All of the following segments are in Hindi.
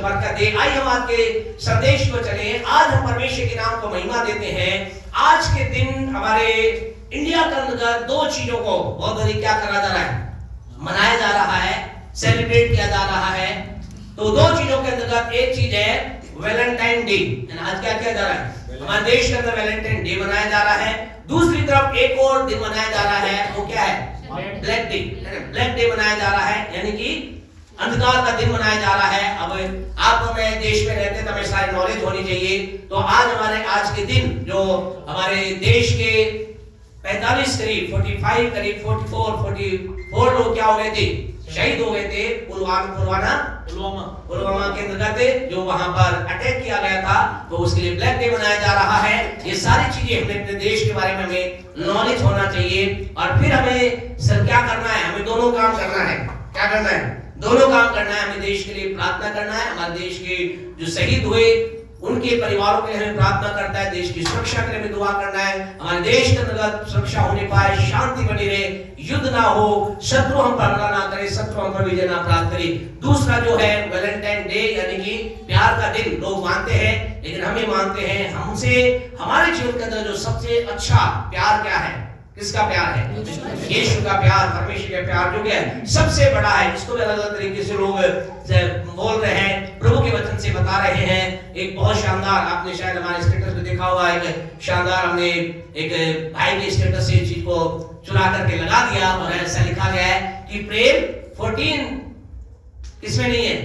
परमेश्वर बरकत दे। आइए हम आज के संदेश को चले। आज हम परमेश्वर के नाम को महिमा देते हैं। आज के दिन हमारे इंडिया के अंदर दो चीजों को बहुत बड़ी क्या करा जा रहा है, मनाया जा रहा है, सेलिब्रेट किया जा रहा है। तो दो चीजों के अंतर्गत एक चीज है वैलेंटाइन डे। आज क्या किया जा रहा है, हमारे देश के अंदर वैलेंटाइन डे मनाया जा रहा है। दूसरी तरफ एक और दिन मनाया जा रहा है, वो क्या है, ब्लैक डे। ब्लैक डे मनाया जा रहा है, यानी कि अंधकार का दिन मनाया जा रहा है। अब आप हमें देश में रहते तो हमें सारी नॉलेज होनी चाहिए। तो आज हमारे आज के दिन जो हमारे देश के 45 करीब 45 करीब 44 लोग क्या हो गए थे, शहीद हो गए थे पुलवामा के अंतर्गत जो वहां पर अटैक किया गया था। तो उसके लिए ब्लैक डे मनाया जा रहा है। ये सारी चीजें हमें अपने देश के बारे में हमें नॉलेज होना चाहिए। और फिर हमें सर क्या करना है, हमें दोनों काम करना है। क्या करना है, दोनों काम करना है। हमें देश के लिए प्रार्थना करना है, हमारे देश के जो शहीद हुए उनके परिवारों के लिए हमें प्रार्थना करना है। देश की सुरक्षा के लिए हमें दुआ करना है। हमारे देश के अंदर सुरक्षा होने पाए, शांति बनी रहे, युद्ध ना हो, शत्रु हम पर हमला ना करे, शत्रु हम पर विजय ना प्राप्त करे। दूसरा जो है वैलेंटाइन डे, यानी कि प्यार का दिन लोग मानते हैं, लेकिन हम ये मानते हैं हमसे हमारे जीवन के अंदर जो सबसे अच्छा प्यार क्या है, किसका प्यार है, यीशु का प्यार, परमेश्वर का प्यार जो है सबसे बड़ा है। इसको भी अलग अलग तरीके से लोग बोल रहे हैं, प्रभु के वचन से बता रहे हैं। एक बहुत शानदार, आपने शायद हमारे स्टेटस पे देखा होगा, एक शानदार हमने एक भाई के स्टेटस से चीज को चुरा करके लगा दिया और ऐसा लिखा गया है कि प्रेम 14 किसमें नहीं है,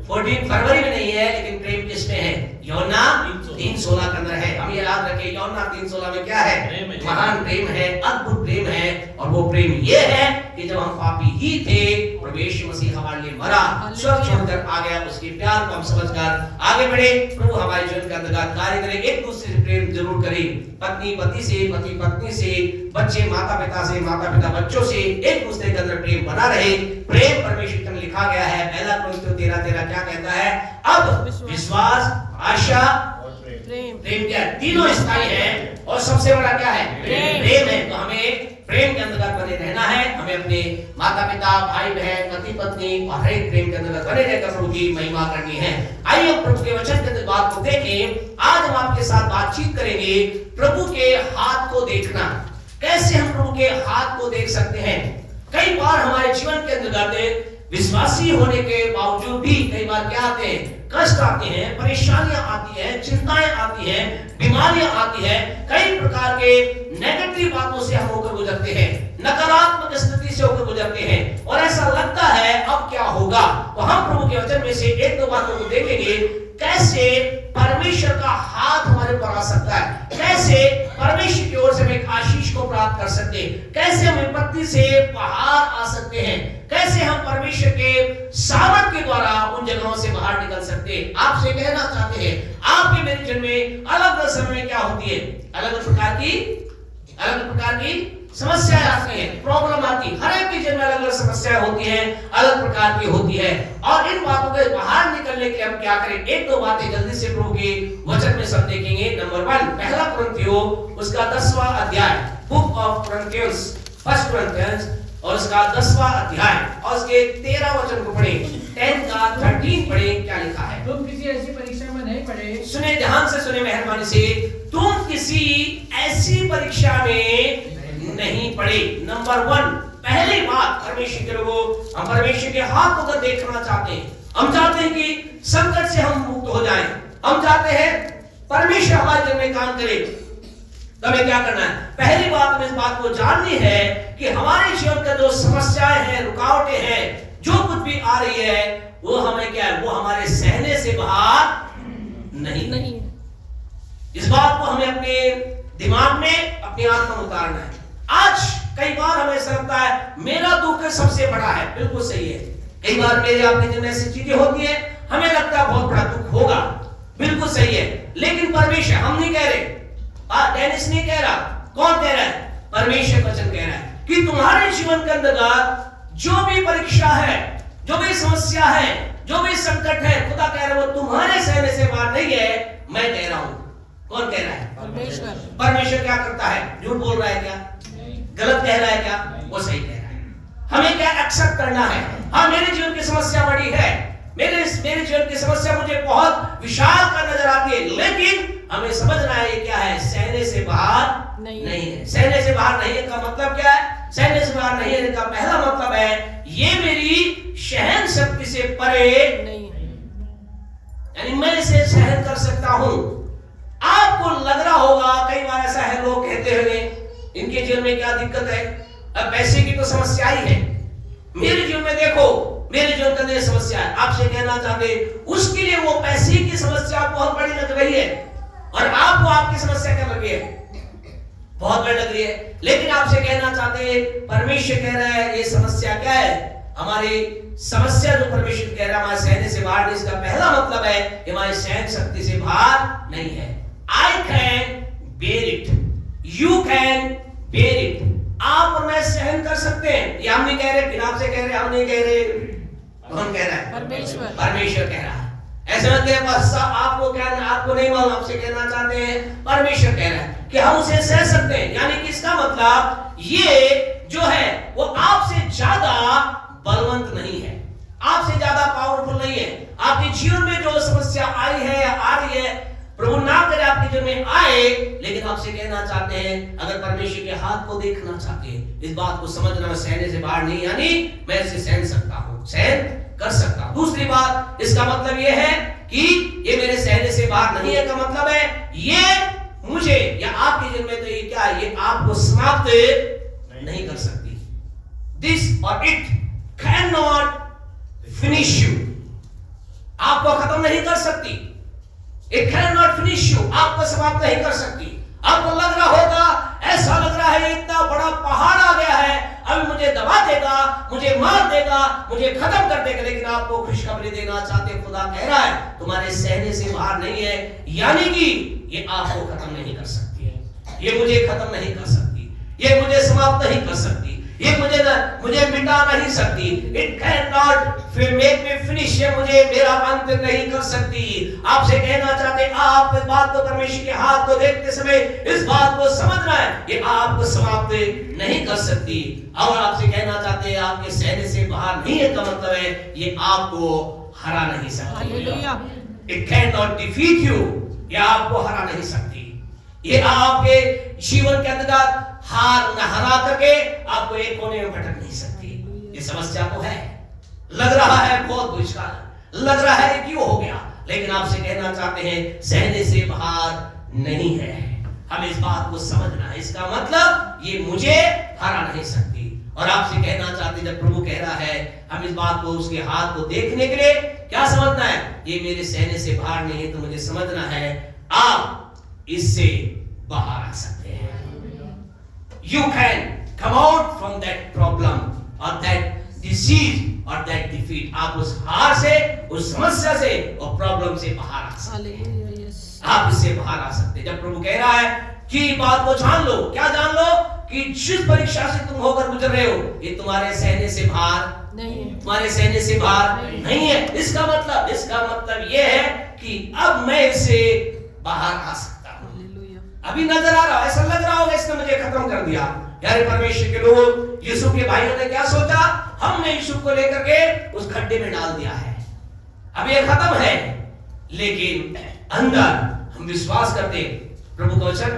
14 फरवरी में नहीं है, लेकिन प्रेम किसमें है, यूहन्ना 3:16 के अंदर है। हम ये याद रखें, यूहन्ना 3:16 में क्या है, महान प्रेम है, अद्भुत प्रेम है। और वो प्रेम ये है कि जब हम पापी ही थे, प्रभु यीशु मसीह हमारे लिए मरा, स्वर्ग छोड़कर आ गया। उसके प्यार को हम समझकर आगे बढ़े। प्रभु हमारे जीवन के अंदर कार्य करे, एक दूसरे से प्रेम जरूर करें, पत्नी पति से, पति पत्नी से, बच्चे माता पिता से, माता पिता बच्चों से, एक दूसरे के अंदर प्रेम बना रहे। प्रेम परमेश्वर में लिखा गया है, पहला कुरिन्थियों 13:13 क्या कहता है, अब विश्वास, आशा, प्रेम क्या है, तीनों स्थायी है और सबसे बड़ा क्या है, प्रेम है। तो हमें प्रेम के अंतर्गत बने रहना है। हमें अपने माता पिता, भाई बहन, पति पत्नी और हर एक प्रेम के अंतर्गत बने रहकर प्रभु की महिमा करनी है। आइए हम प्रभु के वचन के अंदर बात को देखें। आज हम आपके साथ बातचीत करेंगे प्रभु के हाथ को देखना। कैसे हम प्रभु के हाथ को देख सकते हैं। कई बार हमारे जीवन के अंतर्गत विश्वासी होने के बावजूद भी कई बार क्या आते हैं, कष्ट आते हैं, परेशानियां आती हैं, चिंताएं आती हैं, बीमारियां आती हैं, कई प्रकार के नेगेटिव बातों से हम होकर गुजरते हैं, नकारात्मक स्थिति से होकर गुजरते हैं और ऐसा लगता है अब क्या होगा। तो हम प्रभु के वचन में से एक दो बातों को देखेंगे, कैसे परमेश्वर का हाथ हमारे पर आ सकता है, कैसे परमेश्वर की ओर से हम एक आशीष को प्राप्त कर सकते हैं, कैसे हम विपत्ति से बाहर आ सकते हैं, कैसे हम परमेश्वर के सामर्थ के द्वारा उन जगहों से बाहर निकल सकते हैं। आपसे कहना चाहते हैं, आपके मेरे जीवन में अलग अलग समय में क्या होती है, अलग अलग प्रकार की समस्याएं आती हैं, प्रॉब्लम आती है। हर एक के जीवन में अलग अलग समस्याएं होती हैं, अलग प्रकार की होती है। और इन बातों से बाहर निकलने के लिए हम क्या करें, एक दो बातें जल्दी से प्रभु के वचन में सब देखेंगे। नंबर 1, पहला कुरिन्थियों उसका 10वां अध्याय, बुक ऑफ कोरिन्थियंस, फर्स्ट कोरिन्थियंस और उसका 10वां अध्याय और उसके 13 वचन को पढ़ें, 10 का 13 पढ़ें। क्या लिखा है, तुम किसी ऐसी परीक्षा में नहीं पड़े, सुने ध्यान से, सुने मेहरबानी से, तुम किसी ऐसी परीक्षा में नहीं पड़े। नंबर 1, पहली बात, परमेश्वर के लोगों, हम परमेश्वर के हाथ को देखना चाहते हैं। हम चाहते हैं कि संकट से हम मुक्त हो जाएं, हम चाहते हैं परमेश्वर हमारे जीवन में काम करे। तो हमें क्या करना है, पहली बात हमें इस बात को जाननी है कि हमारे जीवन का जो समस्याएं हैं, रुकावटें हैं, जो कुछ भी आ रही है, वो हमें क्या है, वो हमारे सहने से बाहर नहीं। इस बात को हमें अपने दिमाग में, अपनी आत्मा में उतारना है। आज कई बार हमें ऐसा लगता है मेरा दुख सबसे बड़ा है, बिल्कुल सही है। कई बार मेरे आपके जीवन में ऐसी चीजें होती है, हमें लगता है बहुत बड़ा दुख होगा, बिल्कुल सही है। लेकिन परमेश्वर, हम नहीं कह रहे, डेनिस नहीं कह रहा, कौन कह रहा है, परमेश्वर वचन कह रहा है कि तुम्हारे जीवन के अंदर जो भी परीक्षा है, जो भी समस्या है, जो भी संकट है, खुदा कह रहा है वो तुम्हारे सहने से बाहर नहीं है, मैं कह रहा हूं। कौन कह रहा है, परमेश्वर। परमेश्वर क्या करता है, झूठ बोल रहा है क्या, गलत कह रहा है क्या, वो सही कह रहा है। हमें क्या एक्सेप्ट करना है, हाँ मेरे जीवन की समस्या बड़ी है, मेरे जीवन की समस्या विशाल का नजर आती है, लेकिन हमें समझना है ये क्या है, सहने से बाहर नहीं है। सहने से बाहर नहीं है का मतलब क्या है? सहने से बाहर नहीं है का पहला मतलब है ये मेरी सहन शक्ति से परे नहीं है, यानी मैं इसे सहन कर सकता हूं। आपको लग रहा होगा, कई बार ऐसा है, लोग कहते होंगे इनके जीवन में क्या दिक्कत है, अब पैसे की तो समस्या ही है, मेरे जीवन में देखो मेरे जीवन का समस्या है। आपसे कहना चाहते उसके लिए वो पैसे की समस्या बहुत बड़ी लग रही है, और आपको आपकी समस्या क्या लग रही है, बहुत बड़ी लग रही है। लेकिन आपसे कहना चाहते हैं परमेश्वर कह रहा है ये समस्या क्या है, हमारी समस्या जो परमेश्वर कह रहा है हमारे सहने से बाहर नहीं, इसका पहला मतलब है हमारी सहन शक्ति से बाहर नहीं है। I can bear it, you can bear it, आप और मैं सहन कर सकते हैं। ये हम नहीं कह रहे, फिर आपसे कह रहे, हम नहीं कह रहे, कौन कह रहा है? परमेश्वर कह रहा है। ऐसे मत कहिए बस आपको क्या, आपको नहीं मालूम, आपसे कहना चाहते हैं परमेश्वर कह रहा है कि हम उसे सह सकते हैं। यानी कि इसका मतलब ये जो है वो आपसे ज्यादा बलवंत नहीं है, आपसे ज्यादा पावरफुल नहीं है। आपके जीवन में जो समस्या आई है या आ रही है, प्रभु ना करे आपके जीवन में आए, लेकिन आपसे कहना चाहते हैं अगर परमेश्वर के हाथ को देखना चाहते हैं, इस बात को समझना मैं सहने से बाहर नहीं, यानी मैं इसे सहन सकता हूं, सहन कर सकता हूं। दूसरी बात, इसका मतलब यह है कि ये मेरे सहने से बाहर नहीं है का मतलब है ये मुझे या आपके जीवन में तो ये क्या है, ये आपको समाप्त नहीं कर सकती। दिस और it can not finish you, आपको खत्म नहीं कर सकती। It can not finish you, आपको समाप्त नहीं कर सकती। आपको लग रहा होगा, ऐसा लग रहा है इतना बड़ा पहाड़ आ गया है, अभी मुझे दबा देगा, मुझे मार देगा, मुझे खत्म कर देगा, लेकिन आपको खुशखबरी देना चाहते खुदा कह रहा है तुम्हारे सहने से बाहर नहीं है, यानी कि ये आपको खत्म नहीं कर सकती है, ये मुझे खत्म नहीं कर सकती, ये मुझे समाप्त नहीं कर सकती, ये मुझे मिटा नहीं सकती। It can not make me finish, ये मुझे मेरा अंत नहीं कर सकती। आपसे कहना चाहते आप इस बात को, परमेश्वर के हाथ को देखते समय इस बात को समझना है ये आपको समाप्त नहीं कर सकती। और आपसे कहना चाहते हैं आपके सहने से बाहर नहीं है का मतलब है ये आपको हरा नहीं सकती। It can not defeat you, ये आपको हरा नहीं सकती, ये आपके जीवन के अंतर्गत हार न हरा करके आपको एक कोने में भटक नहीं सकती। ये समस्या तो है, लग रहा है बहुत दुष्काल, लग रहा है क्यों हो गया, लेकिन आपसे कहना चाहते हैं सहने से बाहर नहीं है। हमें इस बात को समझना है, इसका मतलब ये मुझे हरा नहीं सकती। और आपसे कहना चाहते जब प्रभु कह रहा है हम इस बात को, उसके हाथ को देखने के लिए क्या समझना है, ये मेरे सहने से बाहर नहीं है, तो मुझे समझना है आप इससे बाहर आ सकते हैं। You can come out from that problem or that disease or that defeat. आप उस हार से, उस समस्या से और प्रॉब्लम से बाहर आ सकते हैं, आप इससे बाहर आ सकते हैं। जब प्रभु कह रहा है कि बात को जान लो, क्या जान लो, कि जिस परीक्षा से तुम होकर गुजर रहे हो ये तुम्हारे सहने से बाहर नहीं है, तुम्हारे सहने से बाहर नहीं है। इसका मतलब ये है कि अब मैं इससे बाहर आ सकता हूं। अभी नजर आ रहा, ऐसा लग रहा होगा इसने मुझे खत्म कर दिया। यार परमेश्वर के लोग, यूसुफ के भाइयों ने क्या सोचा, हमने यूसुफ को लेकर के उस खड्डे में डाल दिया है, अब ये खत्म है, लेकिन अंदर हम विश्वास करते प्रभु का वचन,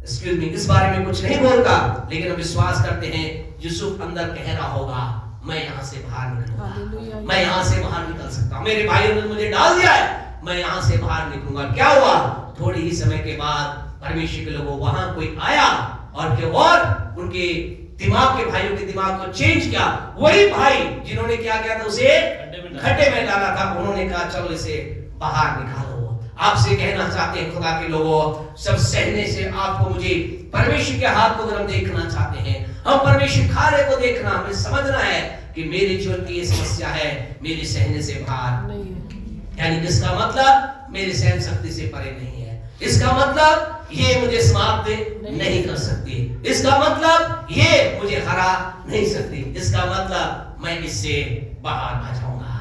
एक्सक्यूज मी, इस बारे में कुछ नहीं बोलता, लेकिन हम विश्वास करते हैं यूसुफ अंदर कह रहा होगा मैं यहां से बाहर निकलूंगा, मैं यहां से बाहर निकल सकता हूं, मेरे भाइयों ने मुझे डाल दिया है, मैं यहां से बाहर निकलूंगा। क्या हुआ, थोड़ी ही समय के बाद परमेश्वर के लोगों वहां कोई आया और उनके दिमाग के, भाइयों के दिमाग को चेंज किया। वही भाई जिन्होंने क्या किया था, उसे खड्डे में डाला था, उन्होंने कहा चलो इसे बाहर निकालो। आपसे कहना चाहते हैं खुदा के लोगों, सब सहने से आपको मुझे परमेश्वर के हाथ को अगर हम देखना चाहते हैं, हम परमेश्वर कार्य को देखना, हमें समझना है कि मेरे जीवन की ये समस्या है, मेरे सहने से बाहर नहीं है, यानी इसका मतलब मेरी सहन शक्ति से परे नहीं है, इसका मतलब ये मुझे समाप्त नहीं कर सकती, इसका मतलब ये मुझे हरा नहीं सकती, इसका मतलब मैं इससे बाहर आ जाऊंगा।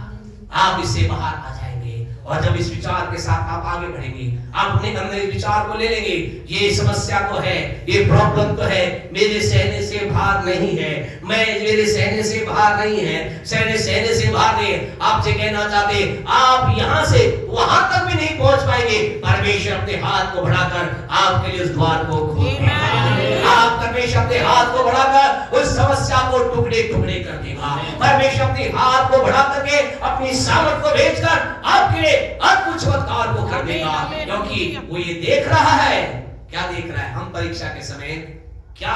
आप इससे बाहर आ जाएंगे और जब इस विचार के साथ आप आगे बढ़ेंगे, आप अपने अंदर इस विचार को ले लेंगे, ये समस्या तो है, ये प्रॉब्लम तो है, मेरे सहने से बाहर नहीं है, मेरे सहने से बाहर नहीं है, सहने से बाहर नहीं है। आपसे कहना चाहते, आप यहां से वहां तक भी नहीं पहुंच पाएंगे। परमेश्वर अपने हाथ को बढ़ाकर आपके लिए उस द्वार को खोल देगा। आप परमेश्वर अपने हाथ को बढ़ाकर उस समस्या को टुकड़े टुकड़े कर देगा। परमेश्वर अपने हाथ को बढ़ा करके अपनी सामर्थ को भेजकर आपके लिए अद्भुत चमत्कार को कर देगा, क्योंकि वो ये देख रहा है। क्या देख रहा है? हम परीक्षा के समय क्या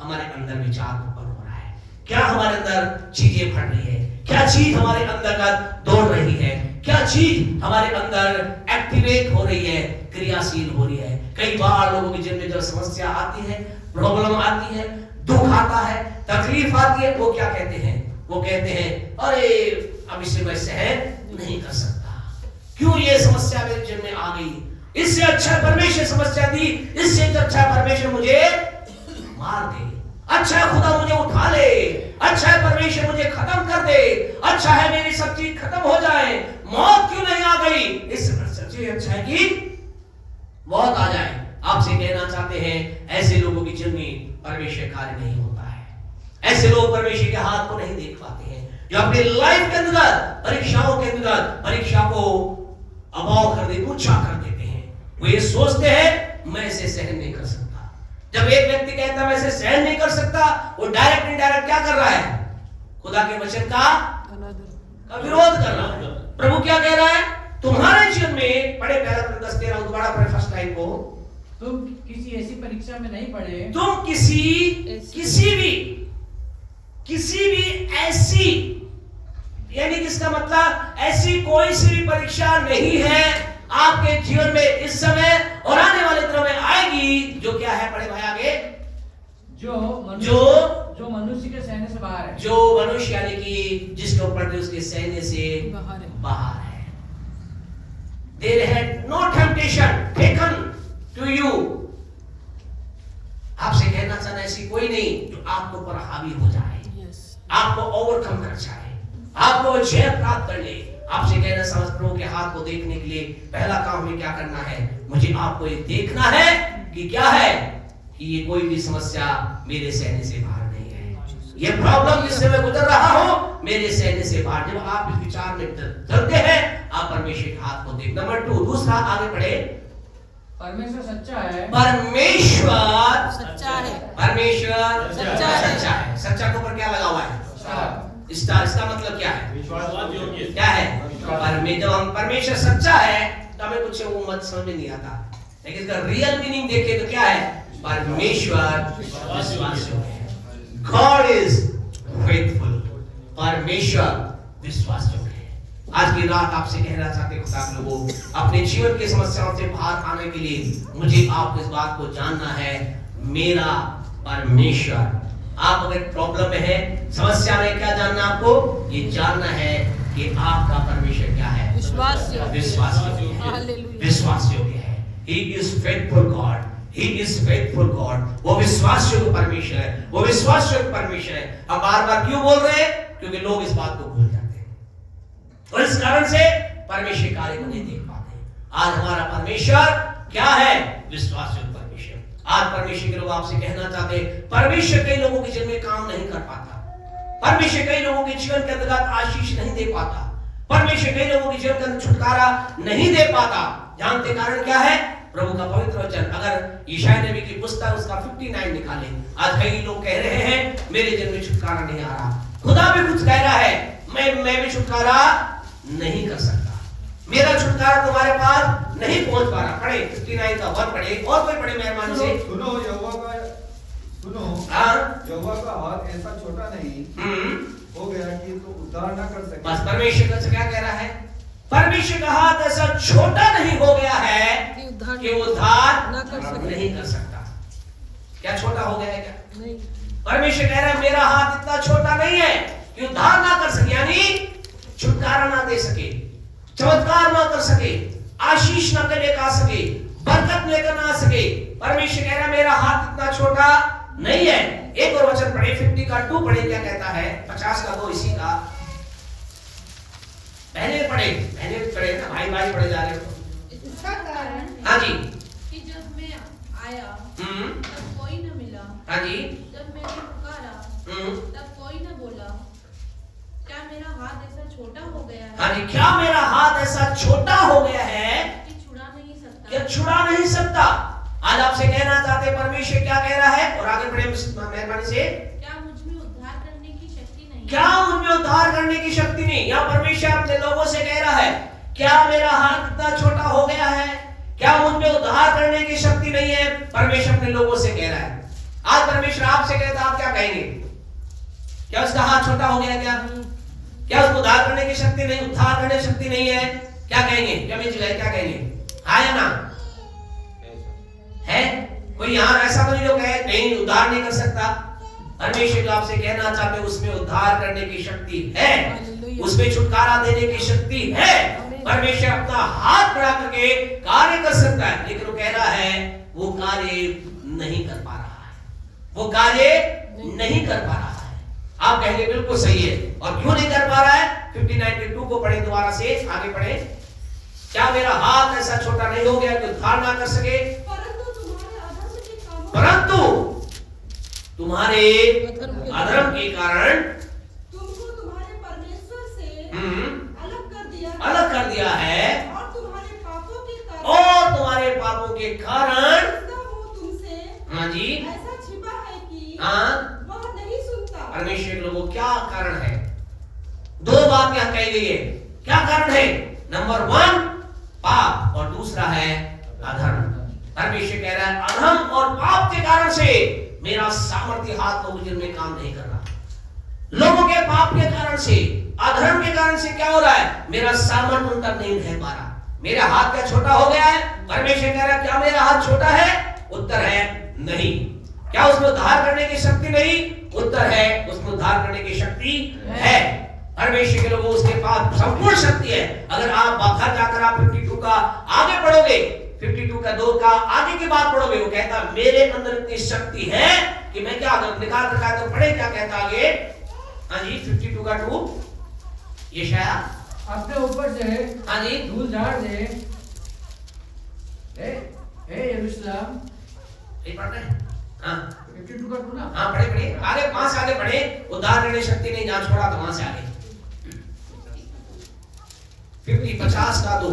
हमारे अंदर विचार उत्पन्न हो रहा है, क्या हमारे अंदर चीजें बढ़ रही है, क्या चीज हमारे अंतर्गत दौड़ रही है, क्या चीज हमारे अंदर एक्टिवेट हो रही है, क्रियाशील हो रही है। कई बार लोगों के जीवन में जब समस्या आती है, प्रॉब्लम आती है, दुख आता है, तकलीफ आती है, वो क्या कहते हैं? वो कहते हैं, अरे अब इसे मैं सहन नहीं कर सकता, क्यों ये समस्या मेरे जीवन में आ गई, इससे अच्छा परमेश्वर समस्या दी, इससे अच्छा परमेश्वर मुझे मार दे, अच्छा है खुदा मुझे उठा ले, अच्छा है परमेश्वर मुझे खत्म कर दे, अच्छा है मेरी सब चीज खत्म हो जाए, मौत क्यों नहीं आ गई, इससे सबसे अच्छा है कि मौत आ जाए। आपसे कहना चाहते हैं, ऐसे लोगों की जीवन में परमेश्वर कार्य नहीं होता है। ऐसे लोग परमेश्वर के हाथ को नहीं देख पाते हैं, जो अपनी लाइफ के अंदर परीक्षाओं के अंदर परीक्षा को अभाव कर देते, ऊंचा कर देते हैं। वो ये सोचते हैं, मैं इसे सहन नहीं कर सकता। जब एक व्यक्ति कहता है मैं इसे सहन नहीं कर सकता, वो डायरेक्ट इनडायरेक्ट क्या कर रहा है? खुदा के वचन का विरोध कर रहा है। प्रभु क्या कह रहा है? तुम्हारे जीवन में पढ़े पहला Corinthians 13 दोबारा पढ़े फर्स्ट टाइम को, तुम किसी ऐसी परीक्षा में नहीं पड़े, तुम किसी भी ऐसी, यानी किसका मतलब ऐसी कोई सी भी परीक्षा नहीं है आपके जीवन में इस समय और आने वाले दिनों में आएगी, जो क्या है? पढ़े भाई आगे, जो मनुष्य के सहने से बाहर है, जो मनुष्य यानी कि जिसके ऊपर उसके सहने से बाहर है। There had no temptation taken to you. आपसे कहना चाहना ऐसी कोई नहीं जो आपके ऊपर हावी हो जाए, आपको ओवरकम कर जाए, आपको जय प्राप्त कर ले। आपसे कहना समझ प्रभु के हाथ को देखने के लिए पहला काम हमें क्या करना है? मुझे आपको ये देखना है कि क्या है, कि ये कोई भी समस्या मेरे सहने से बाहर नहीं है, ये प्रॉब्लम जिससे मैं गुजर रहा हूं मेरे सहने से बाहर। जब आप इस विचार में चलते हैं, आप परमेश्वर के हाथ को देख। नंबर 2, दूसरा आगे बढ़े, परमेश्वर सच्चा है, परमेश्वर सच्चा है, परमेश्वर सच्चा है। सच्चा है। सच्चा के ऊपर क्या लगा हुआ है? स्टार। इसका मतलब क्या है? क्या है? जब हम परमेश्वर सच्चा है तो हमें कुछ वो मत समझ में नहीं आता, लेकिन इसका रियल मीनिंग देखें तो क्या है? परमेश्वर विश्वासयोग्य है। God is faithful. परमेश्वर विश्वासयोग्य है। आज की रात आपसे कहना चाहते खुदा के लोगों, अपने जीवन की समस्याओं से बाहर आने के लिए मुझे आपको इस बात को जानना है, मेरा परमेश्वर। आप अगर प्रॉब्लम में है, समस्या में, क्या जानना आपको? ये जानना है कि आपका परमेश्वर क्या है? विश्वासयोग्य है। He is faithful God. He is faithful God. वो विश्वासयोग्य परमेश्वर है, वो विश्वासयोग्य परमेश्वर है। अब बार-बार क्यों बोल रहे हैं? क्योंकि लोग इस बात को भूल जाते हैं और इस कारण से परमेश्वर कार्य को नहीं देख पाते। आज हमारा परमेश्वर क्या है? विश्वासयोग्य परमेश्वर। आज परमेश्वर के लोग आपसे कहना चाहते हैं, परमेश्वर कई लोगों के जीवन में काम नहीं कर पाता, परमेश्वर कई लोगों के जीवन के अंतर्गत आशीष नहीं दे पाता, परमेश्वर कई लोगों के जीवन के अंदर छुटकारा नहीं दे पाता। जानते कारण क्या है? प्रभु का पवित्र वचन। अगर यशायाह नबी की पुस्तक उसका 59 निकाले, आज कई लोग कह रहे हैं मेरे जीवन में छुटकारा नहीं आ रहा। खुदा भी कुछ कह रहा है, मैं भी छुटकारा नहीं कर सकता, मेरा छुटकारा तुम्हारे पास नहीं पहुंच पा रहा। पढ़े 59 का 1 पढ़े, और कोई पढ़े मेहरबानी से। सुनो यहोवा का हाथ ऐसा छोटा नहीं हो गया कि तो उद्धार ना कर सके। बस परमेश्वर का क्या कह रहा है? परमेश्वर का हाथ ऐसा छोटा नहीं हो गया है कि उद्धार नहीं कर सकता। क्या छोटा हो गया है? क्या नहीं? परमेश्वर कह रहा है मेरा हाथ इतना छोटा नहीं है कि उद्धार ना कर सके, यानी छुटकारा ना दे सके, चमत्कार ना कर सके, आशीष ना लेकर आ सके, बरकत लेकर ना आ सके। परमेश्वर कह रहा है मेरा हाथ इतना छोटा नहीं है। एक और वचन पढ़े 50 का 2 पढ़े, क्या कहता है? 50 का 2 इसी का पहले पढ़े ना भाई, भाई भाई पढ़े जा रहे हो। इसका कारण हाँ जी। कि जब मैं आया हम्म। तब कोई न मिला, हाँ जी। जब मैंने पुकारा तब कोई न बोला। क्या मेरा हाथ ऐसा छोटा हो गया है हाँ जी, क्या मेरा हाथ ऐसा छोटा हो गया है कि छुड़ा नहीं सकता? कि छुड़ा नहीं सकता। आज आपसे कहना चाहते हैं परमेश्वर क्या कह रहा है, और आगे बढ़े मेहरबानी से। क्या मुझ में उद्धार करने की शक्ति नहीं? क्या उनमें उद्धार करने की शक्ति नहीं? यहाँ परमेश्वर अपने लोगों से कह रहा है, क्या मेरा हाथ इतना छोटा हो गया है, क्या मुझमें उद्धार करने की शक्ति नहीं है? परमेश्वर अपने लोगों से कह रहा है। आज परमेश्वर आपसे कहता, आप क्या कहेंगे? क्या उसका हाथ छोटा हो गया? क्या उसको उद्धार करने की शक्ति नहीं, उद्धार करने की शक्ति नहीं है? क्या कहेंगे? क्या कहेंगे? हाँ या ना? है कोई यहाँ ऐसा तो नहीं जो कहे नहीं उद्धार नहीं कर सकता? परमेश्वर आपसे कहना चाहते उसमें उद्धार करने की शक्ति है, उसमें छुटकारा देने की शक्ति है। परमेश्वर अपना हाथ बढ़ा करके कार्य कर सकता है, लेकिन वो कह रहा है वो कार्य नहीं कर पा रहा है, वो कार्य नहीं कर पा रहा है। आप कहेंगे बिल्कुल सही है, और क्यों नहीं कर पा रहा है? 50:92 को पढ़े, दोबारा से आगे पढ़े। क्या मेरा हाथ ऐसा छोटा नहीं हो गया कि उद्धार ना कर सके? परंतु तुम्हारे अधर्म के कारण तुमको तुम्हारे परमेश्वर से अलग कर दिया है, और तुम्हारे पापों के कारण तुमसे हाँ जी ऐसा छिपा है कि हाँ वह नहीं सुनता। परमेश्वर लोगों क्या कारण है? दो बात यहाँ कही गई है। क्या कारण है? नंबर 1 पाप, और दूसरा है अधर्म। परमेश्वर कह रहा है अधर्म और पाप के कारण से मेरा सामर्थ्य हाथ लोगों में काम नहीं कर रहा। लोगों के पाप के कारण से, अधर्म के कारण से क्या हो रहा है? मेरा सामर्थ्य उन तक नहीं रह पा रहा। मेरा हाथ क्या छोटा हो गया है? परमेश्वर कह रहा है क्या मेरा हाथ छोटा है? उत्तर है नहीं। क्या उसमें उद्धार करने की शक्ति नहीं? उत्तर है उसमें उद्धार करने की शक्ति है। परमेश्वर के लोगों उसके पास संपूर्ण शक्ति है। अगर आप घर जाकर आप 52 का आगे पढ़ोगे, 52 का 2 का आगे की बात पढ़ोगे, वो कहता मेरे अंदर इतनी शक्ति है कि मैं क्या निकाल रखा है। तो पढ़े क्या कहता आगे? हाँ जी 52 का 2 ये शायद अपने ऊपर से हाँ जी धूल झाड़ दे। यरूशलेम, ये पढ़ रहे हैं? हाँ 52 का 2 ना? हाँ पढ़े आगे, 5 आगे पढ़े। उद्धार करने शक्ति नहीं, जहां छोड़ा तो वहां से आगे 50 का 2।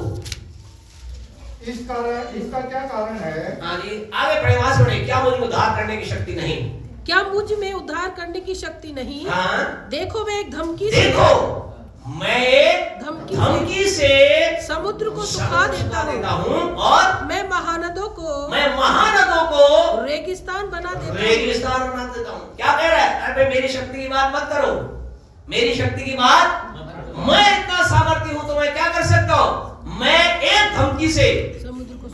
इसका क्या कारण है? हाँ जी आगे पढ़े, वहां से पढ़े। क्या मुझे उद्धार करने की शक्ति नहीं? क्या मुझ में उद्धार करने की शक्ति नहीं? हाँ देखो मैं एक धमकी देखो मैं एक धमकी से समुद्र को सुखा देता हूँ, और मैं महानदों को रेगिस्तान बना देता हूँ। क्या कह रहा है? अरे मेरी शक्ति की बात मत करो, मेरी शक्ति की बात। मैं इतना सामर्थ्य हूं तो मैं क्या कर सकता हूं? मैं एक धमकी से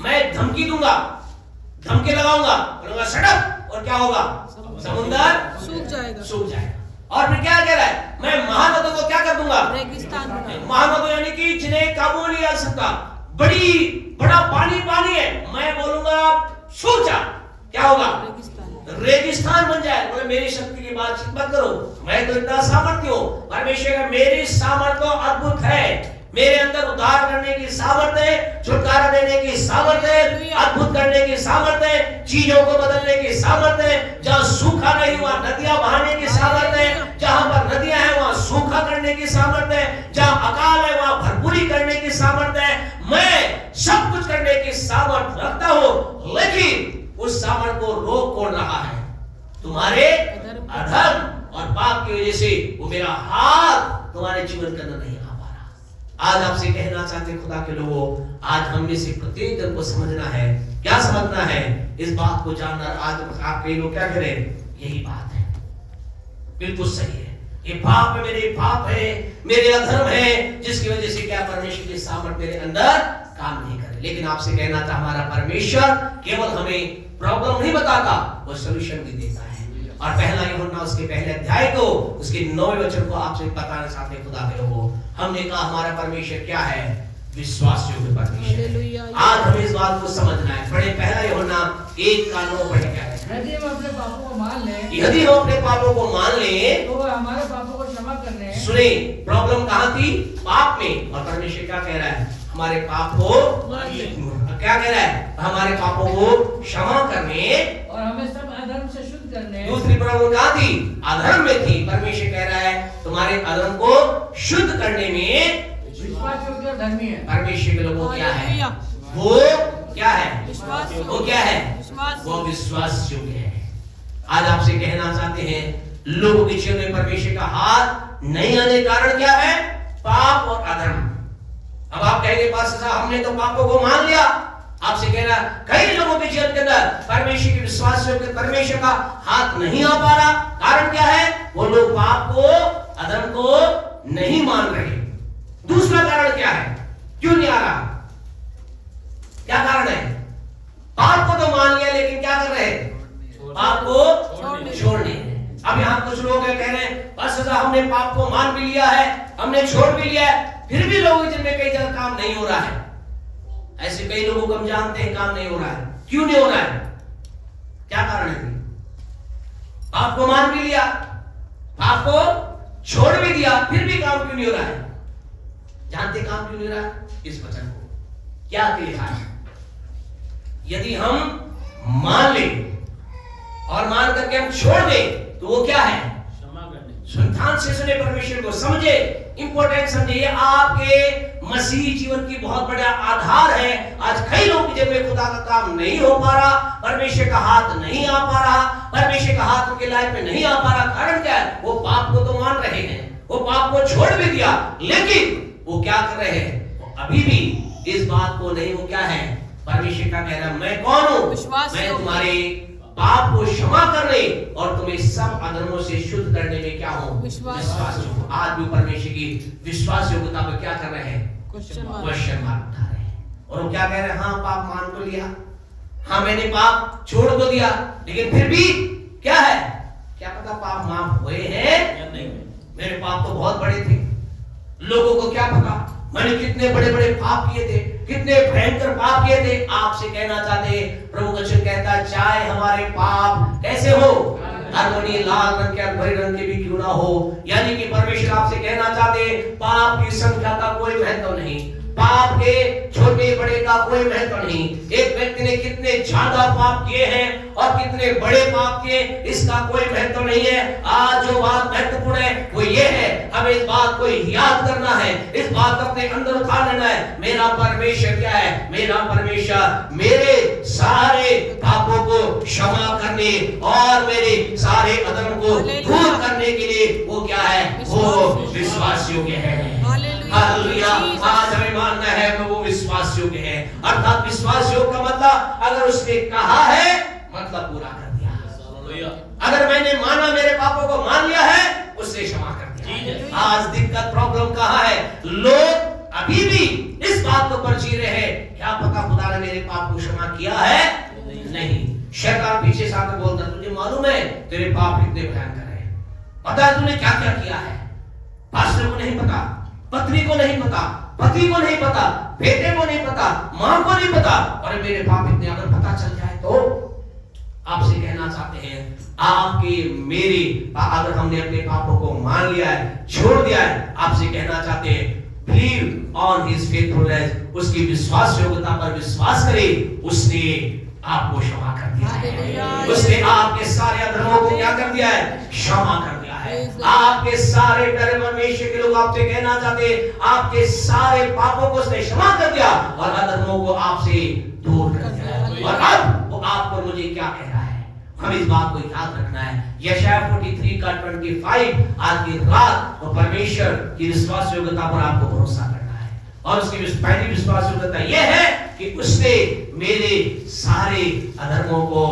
मैं धमकी दूंगा, धमकी लगाऊंगा, बोलूंगा सड़क, और क्या होगा? समुद्र सूख जाएगा। और फिर क्या कह रहा है? मैं महानदों को क्या कर दूंगा? रेगिस्तान बना। महानदों यानी कि जिन्हें काबू नहीं आ सकता, बड़ा पानी है, मैं बोलूंगा सूख जा, क्या होगा? रेगिस्तान बन जाए। बोले मेरी शक्ति की बात मत करो, मैं तो इतना सामर्थ्य हूं। परमेश्वर का मेरी सामर्थ्य अद्भुत है, मेरे अंदर उद्धार करने की सामर्थ्य है, छुटकारा देने की सामर्थ्य है, अद्भुत करने की सामर्थ्य है, चीजों को बदलने की सामर्थ्य है। जहां सूखा नहीं वहां नदियां बहाने की सामर्थ्य है, जहां पर नदियां हैं वहां सूखा करने की सामर्थ्य है, जहां अकाल है वहां भरपूरी करने की सामर्थ्य है। मैं सब कुछ करने की सामर्थ्य रखता हूं, लेकिन उस सामर्थ्य को रोक कौन रहा है? तुम्हारे अधर्म और पाप की वजह से वो मेरा हाथ तुम्हारे जीवन के अंदर नहीं आ पा रहा। आज आपसे कहना चाहते खुदा के लोगों, आज हम में से प्रत्येक जन को समझना है। क्या समझना है? इस बात को जानना। आज आप कई लोग क्या करें? यही बात है, बिल्कुल सही है। ये पाप है, मेरे पाप है, मेरे अधर्म है, जिसकी वजह से क्या परमेश्वर की सामर्थ्य मेरे अंदर काम नहीं करे। लेकिन आपसे कहना था हमारा परमेश्वर केवल हमें प्रॉब्लम नहीं बताता, वो सॉल्यूशन भी देता है। और पहला यूहन्ना उसके पहले अध्याय को उसके 9वें वचन को आपसे बताना चाहते हैं खुदा के लोगों। हमने कहा हमारा परमेश्वर क्या है? विश्वास योग्य परमेश्वर। आज हमें इस बात को समझना है। पढ़े पहला यूहन्ना 1:9 पढ़े क्या है? यदि हम अपने पापों को मान लें, यदि हम अपने पापों को मान लें तो वह हमारे पापों को क्षमा करने। सुने, प्रॉब्लम कहां थी? पाप में। और परमेश्वर क्या कह रहा है? हमारे पाप को क्या कह रहा है, हमारे पापों को क्षमा करने और हमें सब अधर्म से शुद्ध करने। दूसरी प्रॉब्लम कहाँ थी, अधर्म में थी। परमेश्वर कह रहा है तुम्हारे अधर्म को शुद्ध करने में विश्वास योग्य और धर्मी है। परमेश्वर के लोगों क्या है, वो क्या है, वो क्या है, वो विश्वास योग्य है। आज आपसे कहना चाहते हैं लोगों के जीवन में परमेश्वर का हाथ नहीं आने का कारण क्या है, पाप और अधर्म। अब आप कहेंगे पास्टर साहब हमने तो पापों को मान लिया। आपसे कहना कई लोगों के जीवन के अंदर परमेश्वर के विश्वास योग्य परमेश्वर का हाथ नहीं आ पा रहा। कारण क्या है, वो लोग पाप को अधर्म को नहीं मान रहे। दूसरा कारण क्या है, क्यों नहीं आ रहा, क्या कारण है, पाप को तो मान लिया लेकिन क्या कर रहे हैं, पाप को छोड़ने। अब यहाँ कुछ लोग कह रहे हैं बस हमने पाप को मान भी लिया है, हमने छोड़ भी लिया है, फिर भी लोगों के जिनमें कई जगह काम नहीं हो रहा है। ऐसे कई लोगों को हम जानते हैं काम नहीं हो रहा है। क्यों नहीं हो रहा है, क्या कारण है, पाप को मान भी लिया, पाप को छोड़ भी दिया, फिर भी काम क्यों नहीं हो रहा है। जानते काम क्यों नहीं हो रहा है, इस वचन को क्या लिखा है, यदि हम मान ले और मान करके हम छोड़ दे तो वो क्या है, ध्यान से सुने, परमेश्वर को समझे, इंपॉर्टेंट समझे। ये आपके मसीही जीवन की बहुत बड़ा आधार है। आज कई लोग जिनमें खुदा का काम नहीं हो पा रहा, परमेश्वर का हाथ नहीं आ पा रहा, परमेश्वर का हाथ उनके लाइफ में नहीं आ पा रहा। कारण क्या है, वो पाप को तो मान रहे हैं, वो पाप को छोड़ भी दिया, लेकिन वो क्या कर रहे हैं, वो अभी भी इस बात को नहीं, वो क्या है, परमेश्वर का कहना मैं कौन हूं, मैं तुम्हारे पाप को क्षमा करने और तुम्हें सब अधर्मों से शुद्ध करने में क्या हूं, विश्वास। आज भी परमेश्वर की विश्वास योग्यता पर क्या कर रहे हैं, क्वेश्चन मार्क उठा रहे हैं। और वो क्या कह रहे हैं, हाँ पाप मान तो लिया, हाँ मैंने पाप छोड़ तो दिया, लेकिन फिर भी क्या है, क्या पता पाप माफ हुए हैं या नहीं। मेरे पाप तो बहुत बड़े थे, लोगों को क्या पता मैंने कितने बड़े बड़े पाप किए थे, कितने भयंकर पाप किए थे। आपसे कहना चाहते हैं, प्रभु वचन कहता है चाहे हमारे पाप कैसे हो, अरबनी लाल रंग के भरे रंग के भी क्यों ना हो। यानी कि परमेश्वर आपसे कहना चाहते हैं पाप की संख्या का कोई महत्व नहीं, पाप के छोटे बड़े का कोई महत्व नहीं। एक व्यक्ति ने कितने ज्यादा पाप किए हैं और कितने बड़े पाप किए, इसका कोई महत्व नहीं है। आज जो बात महत्वपूर्ण है वो ये है, हमें इस बात को याद करना है, इस बात को अपने अंदर उतार लेना है, मेरा परमेश्वर क्या है, मेरा परमेश्वर मेरे सारे पापों को क्षमा करने और मेरे सारे अधर्म को दूर करने के लिए वो क्या है, वो विश्वास योग्य है। हालेलुया। आज हमें मानना है वो विश्वास योग्य है, अर्थात विश्वास योग्य का मतलब अगर उसने कहा है मतलब पूरा कर दिया। अगर मैंने माना, मेरे पापों को मान लिया है, उसने क्षमा कर दिया। आज दिक्कत प्रॉब्लम कहाँ है, लोग अभी भी इस बात को पर जी रहे हैं, क्या पता खुदा ने मेरे पाप को क्षमा किया है नहीं। शैतान पीछे से आकर बोलता तुझे मालूम है तेरे पाप कितने भयंकर है, पता है तूने क्या क्या किया है। पास्टर को नहीं पता, पत्नी को नहीं पता, पति को नहीं पता, बेटे को नहीं पता, मां को नहीं पता, और मेरे पाप इतने अगर पता चल जाए तो। आपसे कहना चाहते हैं आपके मेरे अगर हमने अपने पापों को मान लिया है, छोड़ दिया है, आपसे कहना चाहते हैं बिलीव ऑन हिज फेथफुलनेस, उसकी विश्वास योग्यता पर विश्वास करें, उसने आपको क्षमा कर दिया है, उसने आपके सारे अधर्मों को क्या कर दिया है, क्षमा कर दिया है। आपके सारे प्यारे परमेश्वर के लोग आपसे कहना चाहते हैं आपके सारे पापों को उसने क्षमा कर दिया और अधर्मों को आपसे दूर कर दिया। और अब वो आपको मुझे क्या कह रहा है, हम इस बात को याद रखना है। यशायाह 43 का 25 आज की रात वो परमेश्वर की विश्वास योग्यता पर आपको भरोसा करना है, और उसकी पहली विश्वास योग्यता यह है कि उसने मेरे सारे अधर्मों को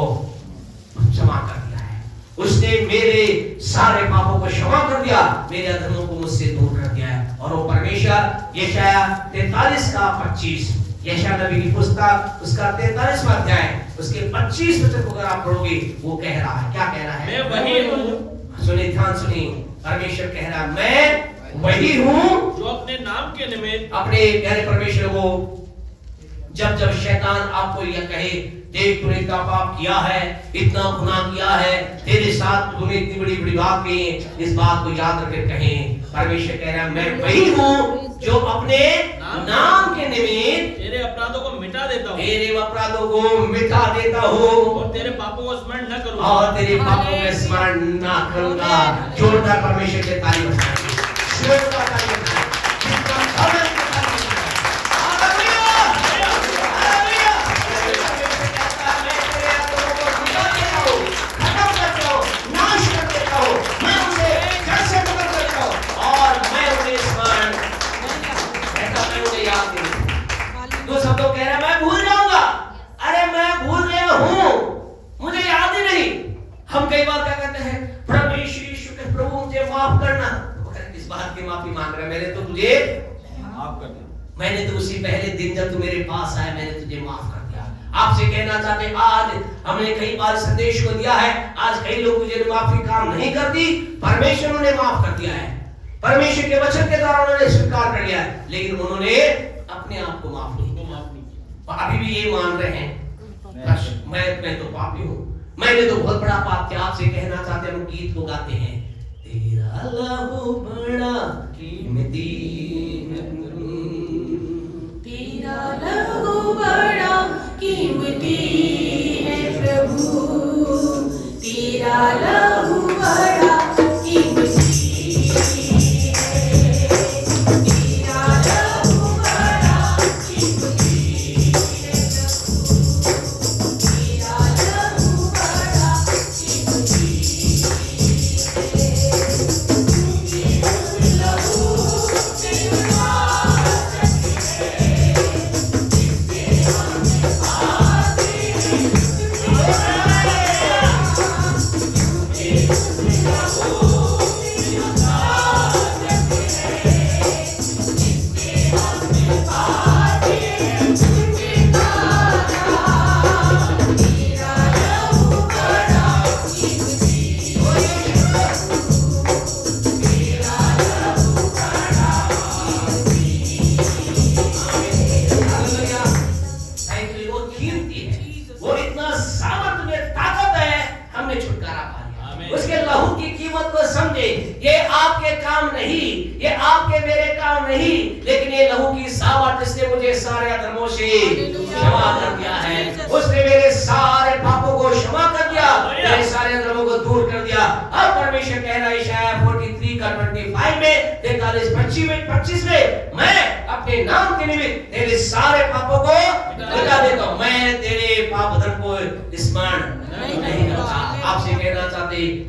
क्षमा कर दिया है, उसने मेरे सारे पापों को क्षमा कर दिया, मेरे अधर्मों को मुझसे दूर कर दिया है। और वो परमेश्वर यशायाह 43 का 25, यशायाह नबी की पुस्तक उसका 43वां अध्याय उसके 25 वचन को अगर आप पढ़ोगे वो कह रहा है, क्या कह रहा है, मैं वही हूं। सुनिए, ध्यान सुनिए, परमेश्वर कह रहा है मैं वही हूं जो अपने नाम के निमित्त अपने प्यारे परमेश्वर को जब जब शैतान आपको यह कहे, देख तूने इतना पाप किया है, इतना गुनाह किया है, तेरे साथ तूने इतनी बड़ी बड़ी बात कही, इस बात को याद रखकर कहें, परमेश्वर कह रहा है मैं वही हूँ जो अपने नाम के निमित्त तेरे अपराधों को मिटा देता हूँ, तेरे अपराधों को मिटा देता हूँ और तेरे पापों को स्मरण न करूँगा, और तेरे पापों का स्मरण ना करूंगा। जोरदार परमेश्वर के ताली बजाएंगे, जोरदार ताली बजाएंगे। जितना भवन के ताली बजाएंगे। Hallelujah, hallelujah. मैं तेरे अपराधों को मिटा देता हूँ, खत्म कर देता हूँ, नाश कर देता हूँ, मैं उसे जड़ से खत्म कर देता हूँ और मैं उन्हें स्मरण कहता, मैं उन्हें याद नहीं। दो शब्दों कह रहा है मैं भूल जाऊंगा। अरे मैं भूल गया हूँ, मुझे याद ही नहीं। हम कई बार क्या कहते हैं, प्रभु यीशु के प्रभु मुझे माफ करना। इस बात की माफी मांग रहा है, मैंने तो तुझे माफ कर दिया, मैंने तो उसी पहले दिन जब तू मेरे पास आया मैंने तुझे माफ कर दिया। आपसे कहना चाहते आज हमने कई बार संदेश को दिया है, आज कई लोग मुझे माफी काम नहीं करती, परमेश्वर ने माफ कर दिया है, परमेश्वर के वचन के द्वारा उन्होंने स्वीकार कर लिया है, लेकिन उन्होंने अपने आप को माफ नहीं किया। अभी भी ये मान रहे हैं मैं तो पापी हूँ, मैंने तो बहुत बड़ा पाप किया। आपसे कहना चाहते हैं, हम गीत को गाते हैं, तेरा लहू बड़ा कीमती है, तेरा लहू बड़ा कीमती है प्रभु, तेरा लहू बड़ा कीमती है, तेरा लहू बड़ा कीमती है प्रभु, तेरा लहू बड़ा कीमती है, लहू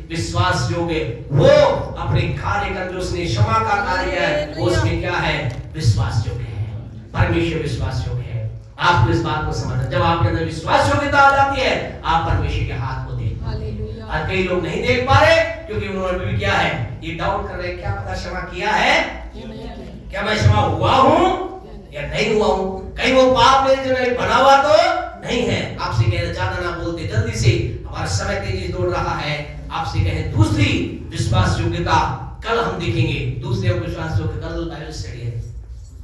विश्वास योग्य वो अपने कार्य का जो उसने क्षमा का कार्य है वो उसमें क्या है, विश्वास योग्य है। परमेश्वर विश्वास योग्य है। आपको इस बात को समझना, जब आपके अंदर विश्वास योग्यता आ जाती है आप परमेश्वर के हाथ को देख पाते। आज कई लोग नहीं देख पा रहे क्योंकि उन्होंने भी क्या है, ये डाउट कर रहे हैं, क्या पता क्षमा किया है, क्या मैं क्षमा हुआ हूँ या नहीं हुआ हूँ, कहीं वो पाप मेरे जीवन में बना हुआ तो नहीं है। आपसे कह रहे ज्यादा ना बोलते, जल्दी से हमारा समय तेजी दौड़ रहा है। आपसे कहें दूसरी विश्वास योग्यता कल हम देखेंगे, दूसरे विश्वास योग्यता कल बाइबल स्टडी है,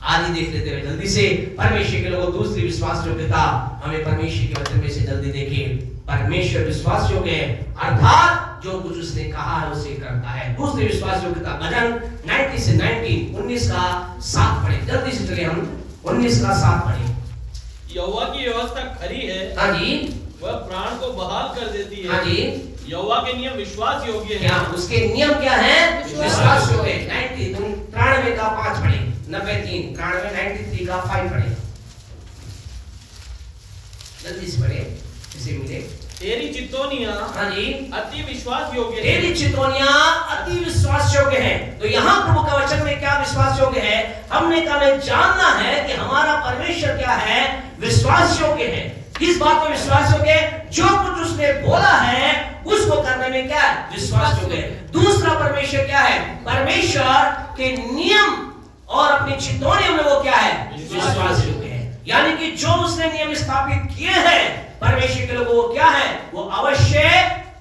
आज ही देख लेते हैं जल्दी से। परमेश्वर के लोगों दूसरी विश्वास योग्यता हमें परमेश्वर के वचन में से जल्दी देखें। परमेश्वर विश्वास योग्य है, अर्थात जो कुछ उसने कहा है उसे करता है। दूसरी विश्वास योग्यता भजन 90 से 19 का 7 पढ़े, जल्दी से चलिए हम 19 का 7 पढ़े। यहोवा की व्यवस्था खरी है, हाँ जी, वह प्राण को बहाल कर देती है। हाँ जी, यहोवा के नियम विश्वास योग्य है। क्या उसके नियम क्या है, विश्वास योग्य है। 93 का 5 पढ़े, 93 93 का 5 पढ़े, जल्दी से पढ़े इसे मिले। तेरी चितौनियां हाँ जी, अति विश्वास योग्य है। तेरी चितौनियां अति विश्वास योग्य है। तो यहाँ प्रभु का वचन में क्या विश्वास योग्य है, हमने कहा हमें जानना है कि हमारा परमेश्वर क्या है, विश्वास योग्य है। किस बात में विश्वास योग्य है, जो कुछ उसने बोला है उसको करने में क्या है, विश्वास योग्य है। दूसरा परमेश्वर क्या है, परमेश्वर के नियम और अपनी चितौनियों में वो क्या है, विश्वास योग्य है। यानी कि जो उसने नियम स्थापित किए हैं परमेश्वर के लोग वो क्या है, वो अवश्य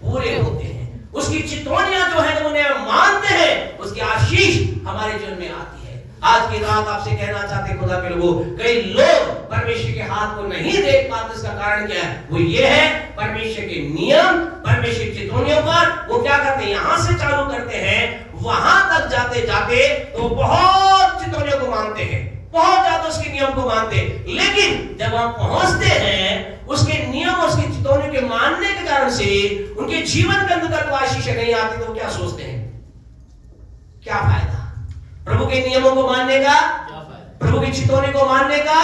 पूरे होते हैं। उसकी चितौनियां जो है उन्हें मानते हैं, उसकी आशीष हमारे जीवन में आती है। आज की रात आपसे कहना चाहते खुदा के लोगों, कई लोग परमेश्वर के हाथ को नहीं देख पाते। इसका कारण क्या है? वो ये है, परमेश्वर के नियम, परमेश्वर की चितौनियों पर वो क्या करते हैं, यहां से चालू करते हैं, वहां तक जाते जाते तो बहुत चितौनियों को मानते हैं, बहुत ज्यादा उसके नियम को मानते हैं। लेकिन जब हम पहुंचते हैं उसके नियम, उसकी चितौनियों के मानने के कारण से उनके जीवन के अंदर तो आशीष नहीं आती, तो क्या सोचते हैं, क्या फायदा प्रभु के नियमों को मानने का, प्रभु की चितौनी को मानने का।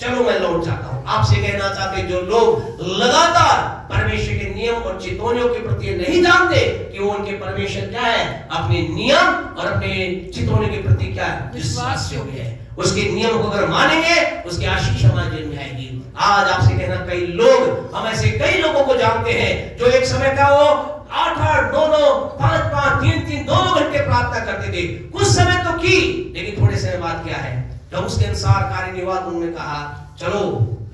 चलो मैं लौट जाता हूं, आपसे कहना चाहते जो लोग लगातार परमेश्वर के नियम और चितौनियों के प्रति नहीं जानते कि वो उनके परमेश्वर क्या है, अपने नियम और अपने चितौनी के प्रति क्या है, विश्वास योग्य है। उसके नियम को अगर मानेंगे उसकी आशीष हमारे जीवन में आएगी। आज आपसे कहना, कई लोग, हम ऐसे कई लोगों को जानते हैं जो एक समय का वो 8-8, 9-9, 5-5, 3-3, 2 घंटे प्रार्थना करते थे, कुछ समय तो की, लेकिन थोड़े समय बाद क्या है, जब उसके अनुसार कार्य नहीं हुआ तो उन्होंने कहा चलो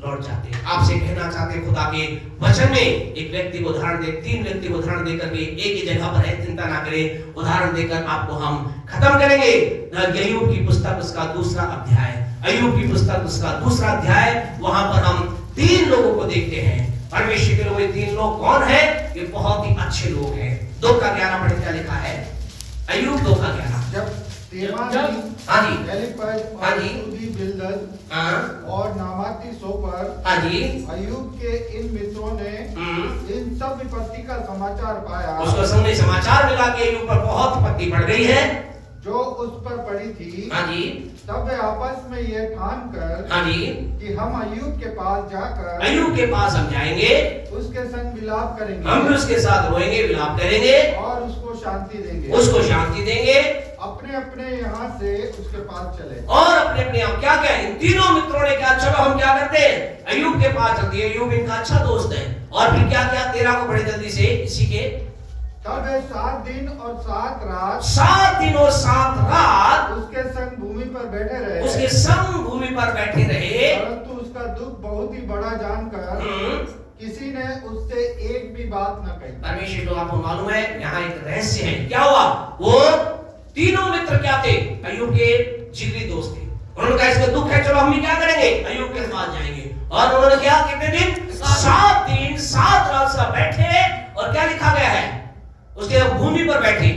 लौट जाते। आपसे कहना चाहते खुदा के वचन में एक व्यक्ति को उदाहरण दे, 3 व्यक्ति को उदाहरण देकर के एक ही जगह पर है, चिंता ना करें, उदाहरण देकर आपको हम खत्म करेंगे। अय्यूब की पुस्तक उसका 2रा अध्याय, अय्यूब की पुस्तक उसका 2रा अध्याय, वहां पर हम 3 लोगों को देखते हैं। परमेश्वर के लोग, 3 लोग कौन है? ये बहुत ही अच्छे लोग हैं। 2:11 पढ़े, क्या लिखा है? अय्यूब 2:11। जब तेमान हाँ जी, एलीफज हाँ और जी, सूदी बिल्दद हाँ और नामाती सोपर, हाँ जी, अय्यूब के इन मित्रों ने इन सब विपत्ति का समाचार पाया, उसको सुनने समाचार मिला कि अय्यूब पर बहुत विपत्ति पड़ गई है जो उस पर पड़ी थी। हाँ जी, तब वे आपस में ये ठान कर हाँ जी, कि हम अय्यूब के पास जाकर अय्यूब के पास हम जाएंगे, उसके संग विलाप करेंगे, हम भी उसके साथ रोएंगे, विलाप करेंगे और उसको शांति देंगे, उसको शांति देंगे, अपने अपने यहाँ से उसके पास चले। और अपने अपने आप क्या क्या, इन तीनों मित्रों ने क्या, चलो हम क्या करते हैं, अय्यूब के पास चलते हैं। अय्यूब इनका अच्छा दोस्त है। और फिर क्या क्या, 13 को बड़े जल्दी से, इसी के तब वे 7 दिन और 7 रात, 7 दिन और 7 रात उसके संग भूमि पर बैठे रहे, उसके संग भूमि पर बैठे रहे, परंतु उसका दुख बहुत ही बड़ा जानकर किसी ने उससे एक भी बात न कही। परमेश्वर को आपको मालूम है, यहाँ एक रहस्य है। क्या हुआ, वो तीनों मित्र क्या थे, अय्यूब के जिगरी दोस्त थे। उन्होंने कहा इसको दुख है, चलो हम भी क्या करेंगे, अय्यूब के पास जाएंगे। और उन्होंने क्या, कितने दिन, 7 दिन 7 रात से बैठे, और क्या लिखा गया है, उसके भूमि पर बैठे।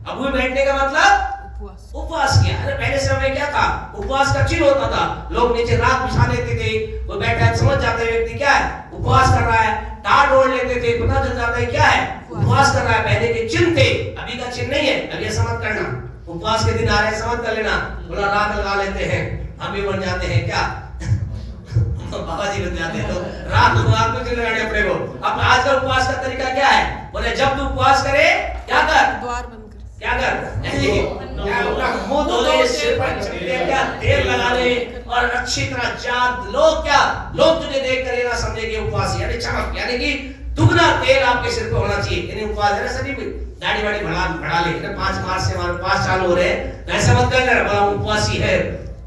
अब भूमि बैठने का मतलब उपवास किया। अरे पहले समय क्या था, उपवास का चिन्ह होता था, लोग नीचे राख बिछा लेते थे, वो बैठा समझ जाते व्यक्ति क्या है, उपवास कर रहा है, टाट ओढ़ लेते थे, पता चल जाता है क्या है, उपवास कर रहा है। पहले के चिन्ह थे, अभी का चिन्ह नहीं है। अब ये समझ करना, उपवास के दिन आ रहे हैं, समझ कर लेना, बोला राख लगा लेते हैं, हम भी बन जाते हैं क्या बाबा जी बन जाते हैं, तो रात को चिन्ह लगाने अपने को। अब आज का उपवास का तरीका क्या है, बोले जब तू उपवास करे क्या कर, द्वार बंद कर, क्या कर, मुंह धो ले, सिर पर छिड़के, क्या तेल लगा ले, और अच्छी तरह चार लोग क्या, लोग तुझे देख कर ये ना समझे कि उपवास, यानी चमक, यानी कि दुगना तेल आपके सिर पे होना चाहिए। यानी उपवास है ना, सभी दाढ़ी वाड़ी बढ़ा ले, 5 मार्च से हमारे उपवास चालू हो रहे हैं, ऐसा मत कर लेना, बड़ा उपवासी है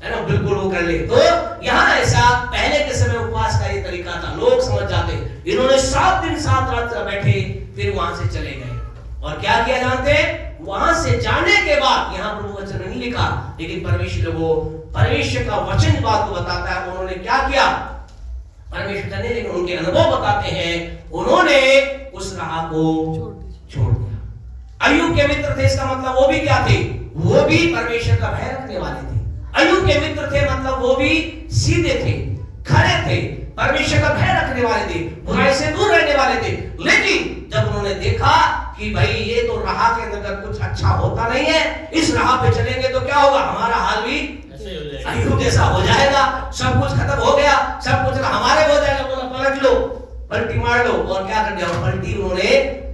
ना, बिल्कुल वो कर ले। तो यहाँ ऐसा पहले के समय उपवास का ये तरीका था, लोग समझ जाते। इन्होंने 7 दिन 7 रात बैठे, फिर वहां से चले गए, और क्या किया जानते हैं, वहां से जाने के बाद, यहाँ प्रभु वचन नहीं लिखा, लेकिन परमेश्वर वो परमेश्वर का वचन बात को बताता है, उन्होंने क्या किया, परमेश्वर नहीं, लेकिन उनके अनुभव बताते हैं, उन्होंने उस राह को छोड़ दिया। अय्यूब के मित्र थे, इसका मतलब वो भी क्या थे, वो भी परमेश्वर का भय रखने वाले थे। अय्यूब के मित्र थे मतलब वो भी सीधे थे, खरे थे, परमेश्वर का भय रखने वाले थे, बुराई से दूर रहने वाले थे। लेकिन जब उन्होंने देखा कि भाई ये तो राह के अंदर कुछ अच्छा होता नहीं है, इस राह पे चलेंगे तो क्या होगा, हमारा हाल भी अय्यूब जैसा हो जाएगा, सब कुछ खत्म हो गया, सब कुछ हमारे हो जाएगा, बोला पलट लो, पलटी मार लो, और क्या कर दिया, पलटी उन्होंने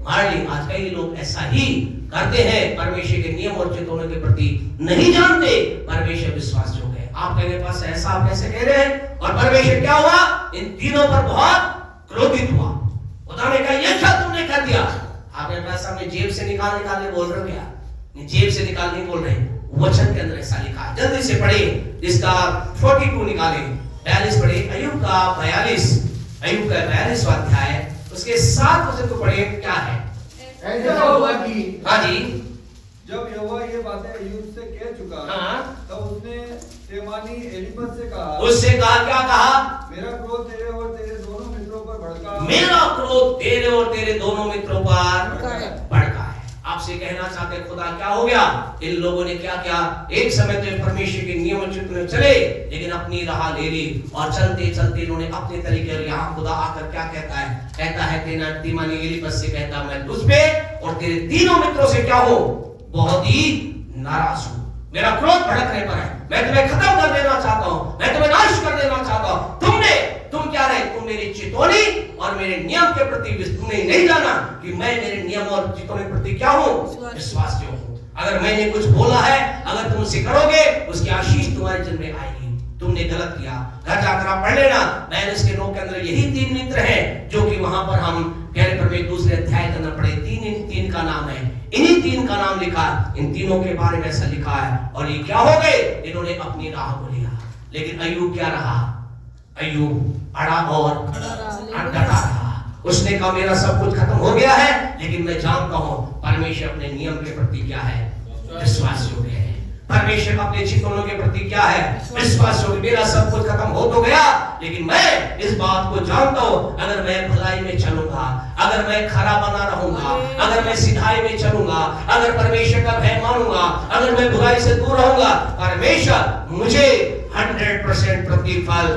मार ली। आज कई लोग ऐसा ही करते हैं, परमेश्वर के नियम और चितौनियों के प्रति नहीं जानते, परमेश्वर विश्वास हो गए। आप कहने पास ऐसा आप कैसे कह रहे हैं, और परमेश्वर क्या हुआ, इन तीनों पर बहुत क्रोधित हुआ। उन्होंने कहा ये क्या तुमने कर दिया, आपने पैसा अपने जेब से निकाल के बोल रहे हो क्या, जेब से निकाल नहीं बोल रहे, वचन के अंदर ऐसा लिखा है। जल्दी से पढ़े, इसका 42 निकाले, 42 पढ़े, अय्यूब का 42वां अध्याय, उसके 7 वचन को पढ़े, क्या है, ऐसा हुआ कि हाँ जी, जब यहोवा ये बातें अय्यूब से कह चुका, हाँ, तब उसने तेमानी एलीपज से कहा, उससे कहा, क्या कहा? मेरा क्रोध तेरे और तेरे दोनों मित्रों पर भड़का, मेरा क्रोध तेरे और तेरे दोनों मित्रों पर भड़का है। आपसे कहना चाहते खुदा क्या हो गया? इन लोगों ने क्या किया? एक समय तो परमेश्वर के नियम में चले, लेकिन अपनी राह ले ली और चलते चलते इन्होंने अपने तरीके। और यहाँ खुदा आकर क्या कहता है? कहता है तेमानी एलीपज से कहता, मैं तुझ पे और तेरे तीनों मित्रों से क्या हो? बहुत ही नाराज हूं। मेरा क्रोध भड़कने पर है। मैं तुम्हें खत्म कर देना चाहता हूं, मैं तुम्हें नाश कर देना चाहता हूं। तुम क्या रहे? तुम मेरी चितौनी और मेरे नियम के प्रति तुमने नहीं जाना कि मैं मेरे नियम और चितौनी के प्रति क्या हूं? विश्वास हूं। अगर मैंने कुछ बोला है, अगर तुम उसे करोगे, उसकी आशीष तुम्हारे जीवन में आएगी। तुमने गलत किया। घर जाकर आप पढ़ लेना। मैंने इसके 9 के अंदर यही 3 मित्र हैं जो कि वहां पर हम प्यारे पर में दूसरे अध्याय के अंदर पढ़े। 3 का नाम है, इन्हीं 3 का नाम लिखा। इन तीनों के बारे में ऐसा लिखा है। और ये क्या हो गए? इन्होंने अपनी राह को लिया। लेकिन अय्यूब क्या रहा? अय्यूब अड़ा और डटा रहा। उसने कहा मेरा सब कुछ खत्म हो गया है, लेकिन मैं जानता हूं परमेश्वर अपने नियम के प्रति क्या है? विश्वास योग्य है। परमेश्वर अपने चितौनों के प्रति क्या है? विश्वास योग्य। मेरा सब कुछ खत्म हो तो गया, लेकिन मैं इस बात को जानता हूं, अगर मैं भलाई में चलूंगा, अगर मैं खरा बना रहूंगा, अगर मैं सिधाई में चलूंगा, अगर परमेश्वर का भय मानूंगा, अगर मैं बुराई से दूर रहूंगा, परमेश्वर मुझे 100% प्रतिफल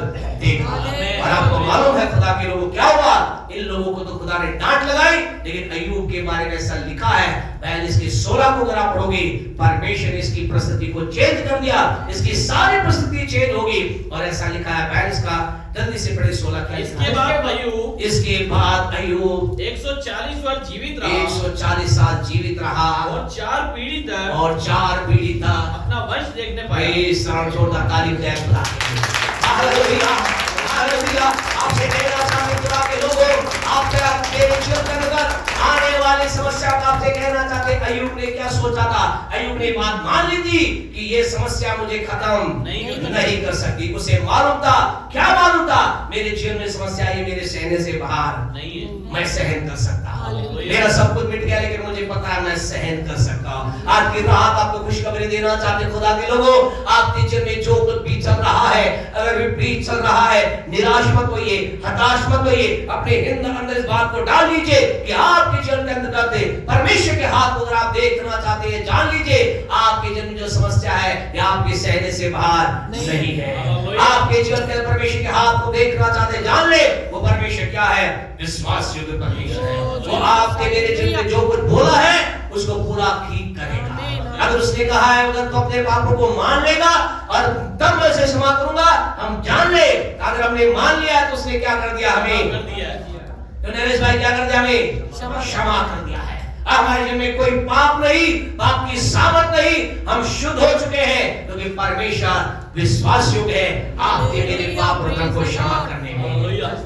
देगा। और आपको मालूम है खुदा के लोगों क्या हुआ? इन लोगों को तो खुदा ने डांट लगाई, लेकिन अय्यूब के बारे में ऐसा लिखा है 42 के 16 को अगर आप पढ़ोगे, परमेश्वर ने इसकी परिस्थिति को चेंज कर दिया। इसकी सारी परिस्थिति चेंज होगी। और ऐसा लिखा है 42 का, जल्दी से पढ़े 16 क्या? इसके बाद अय्यूब 140 वर्ष जीवित रहा, 140 साल जीवित रहा और 4 पीढ़ी तक अपना वंश देखने पाए। जोरदार ताली दे खुदा के। Hallelujah, hallelujah. आपसे कहना चाहते खुदा के लोगों, आप मेरे जीवन के अंदर आने वाली समस्या का आपसे कहना चाहते, अय्यूब ने क्या सोचा था? अय्यूब ने बात मान ली थी कि ये समस्या मुझे खत्म नहीं कर सकती। उसे मालूम था, क्या मालूम था? मेरे जीवन में समस्या ये मेरे सहने से बाहर नहीं है, मैं सहन कर सकता हूँ। मेरा सब कुछ मिट गया, लेकिन मुझे पता है मैं सहन कर सकता हूँ। आज की रात आपको खुशखबरी देना चाहते खुदा के लोगों, आपके जीवन में जो कुछ भी चल रहा है, अगर विपरीत चल रहा है, निराश मत होइए, हताश मत होइए। अपने अंदर इस बात को डाल लीजिए कि आपके जीवन के अंदर परमेश्वर के हाथ को अगर आप देखना चाहते हैं, जान लीजिए आपके जीवन में जो समस्या है ये आपके सहने से बाहर नहीं है। आपके जीवन के अंदर परमेश्वर के हाथ को देखना चाहते हैं, जान ले वो परमेश्वर क्या है? विश्वास योग्य परमेश्वर है। वो आपके मेरे जीवन में जो कुछ बोला है उसको पूरा ठीक करेगा। अगर उसने कहा है अगर तो अपने पापों को मान लेगा और तब मैं उसे क्षमा करूंगा, हम जान ले। अगर हमने मान लिया तो उसने क्या कर दिया? हमें कर दिया। तो नरेश भाई क्या कर दिया? हमें क्षमा कर दिया है। हमारे जीवन में कोई पाप नहीं, पाप की सामर्थ नहीं, हम शुद्ध हो चुके हैं, क्योंकि परमेश्वर विश्वास योग्य है आपके मेरे पाप और को क्षमा करने में।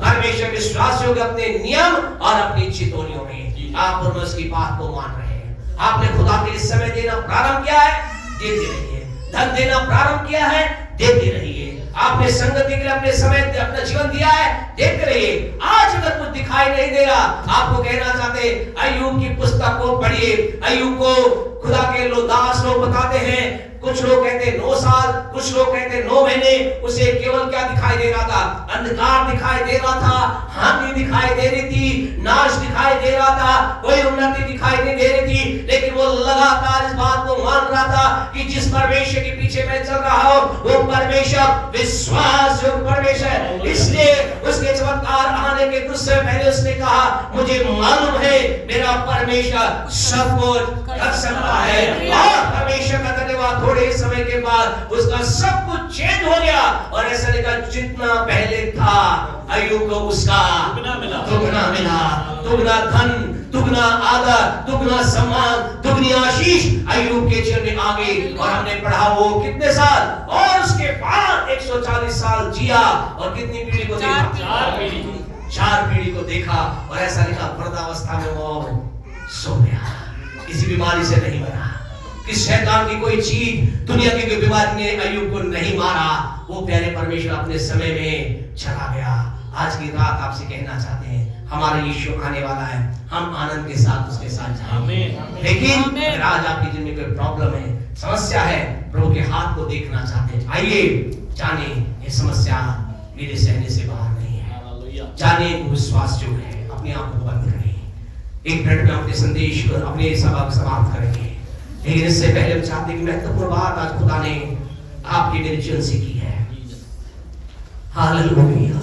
परमेश्वर विश्वास योग्य अपने नियम और अपनी चितौनियों में। आप और मैं उसकी बात को मान रहे हैं। आपने खुदा के लिए समय देना प्रारंभ किया है, देते रहिए। धन देना प्रारंभ किया है, देते रहिए। आपने संगति के लिए अपने समय अपना जीवन दिया है, देते रहिए। आज अगर कुछ दिखाई नहीं दे रहा, आपको कहना चाहते अय्यूब की पुस्तक को पढ़िए। अय्यूब को खुदा के दास लोग बताते हैं, कुछ लोग कहते 9 साल, कुछ लोग कहते 9 महीने। उसे केवल क्या दिखाई दे रहा था? अंधकार दिखाई दे रहा था, हानि दिखाई दे रही थी, नाश दिखाई दे रहा था, कोई उन्नति दिखाई नहीं दे रही थी। लेकिन वो लगातार इस बात को मान रहा था कि जिस परमेश्वर के पीछे मैं चल रहा हूं वो परमेश्वर विश्वास योग्य परमेश्वर है। इसलिए उसके चमत्कार आने के कुछ समय पहले उसने कहा मुझे मालूम है मेरा परमेश्वर सब कुछ कर सकता है। और परमेश्वर का धन्यवाद, थोड़े समय के बाद उसका सब कुछ चेंज हो गया। और ऐसा लिखा जितना पहले था अय्यूब को उसका दुगना मिला। दुगना धन, दुगना आदर, दुगना सम्मान, दुगनी आशीष अय्यूब के जीवन में आ गई। और हमने पढ़ा वो कितने साल, और उसके बाद 140 साल जिया। और कितनी पीढ़ी को देखा? 4 पीढ़ी को देखा। और ऐसा लिखा वृद्धावस्था में वो सो गया, किसी बीमारी से नहीं मरा, कि शैतान की कोई चीज, दुनिया की कोई बीमारी ने अय्यूब को नहीं मारा। वो प्यारे परमेश्वर अपने समय में चला गया। आज की रात आपसे कहना चाहते हैं हमारा यीशु आने वाला है, हम आनंद के साथ उसके साथ जाएंगे। लेकिन अगर आज आपके जीवन में कोई प्रॉब्लम है, समस्या है, प्रभु प्रभु के हाथ को देखना चाहते हैं। आइए जाने ये समस्या मेरे सहने से बाहर नहीं है, जाने वो विश्वास जो है। अपने आप को बंद करें, एक मिनट में अपने संदेश को अपने सभा को समाप्त करेंगे। लेकिन इससे पहले हम चाहते हैं कि महत्वपूर्ण बात आज खुदा ने आपके मेरे जीवन से की है। हालेलुया।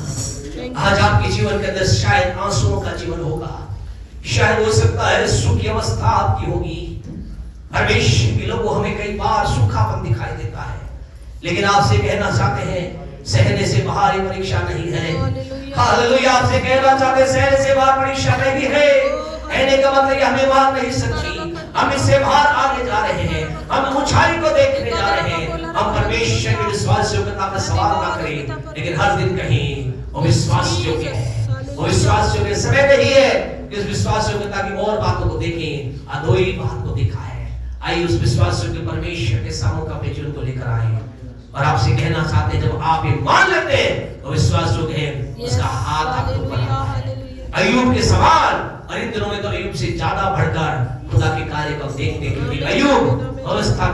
आज आपके जीवन के अंदर शायद आंसुओं का जीवन होगा, शायद हो सकता है सुख की अवस्था आपकी होगी। परमेश्वर के लोगों हमें कई बार सूखापन दिखाई देता है, लेकिन आपसे कहना चाहते हैं सहने से बाहर ये परीक्षा नहीं है। हालेलुया। आपसे कहना चाहते हैं सहने से बाहर परीक्षा नहीं है। कहने का मतलब हमें बात नहीं सच्ची, हम इससे बाहर आगे जा रहे हैं, हम ऊंचाई को देखने जा रहे हैं। हम परमेश्वर के विश्वास योग्यता पर सवाल ना करें, लेकिन हर दिन कहीं वो विश्वास योग्य है, वो विश्वास योग्य समय नहीं है। इस विश्वास योग्यता की और बातों को देखें, दो ही बात को देखा है। आइए उस विश्वास योग्य परमेश्वर के सामने अपने जीवन को लेकर आए और आपसे कहना चाहते हैं जब आप ये मान लेते हैं तो विश्वास योग्य है, उसका हाथ आपके ऊपर है। अय्यूब के सवाल, और इन दिनों में तो अय्यूब से ज्यादा बढ़कर खुदा के कार्य को देखने के लिए अय्यूब व्यवस्था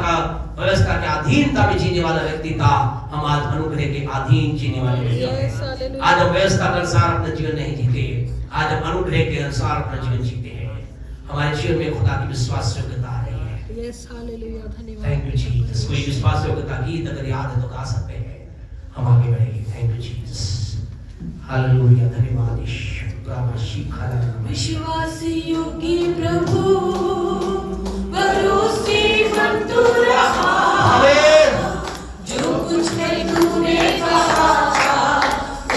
के अधीनता में जीने वाला व्यक्ति था। हम आज अनुग्रह के अधीन जीने वाले व्यक्ति हैं। आज हम व्यवस्था के अनुसार अपना जीवन नहीं जीते, आज हम अनुग्रह के अनुसार अपना जीवन जीते हैं। हमारे जीवन में खुदा की विश्वास योग्यता आ रही है। यस हालेलुया, धन्यवाद। Thank you Jesus. कोई विश्वास योग्यता गीत अगर याद है तो गा सकते हैं, हम आगे बढ़ेंगे। Thank you Jesus. हालेलुया, धन्यवाद ईश्वर। विश्वास योग्य प्रभु भरोसे मन तू रहा, जो कुछ है तूने कहा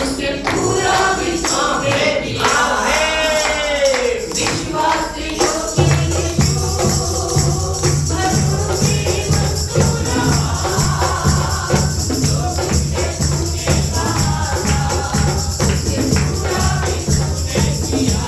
उसे पूरा विश्वास दिया है। विश्वास योग्य भरोसे मन तू रहा, जो कुछ है तूने कहा उसे पूरा विश्वास दिया।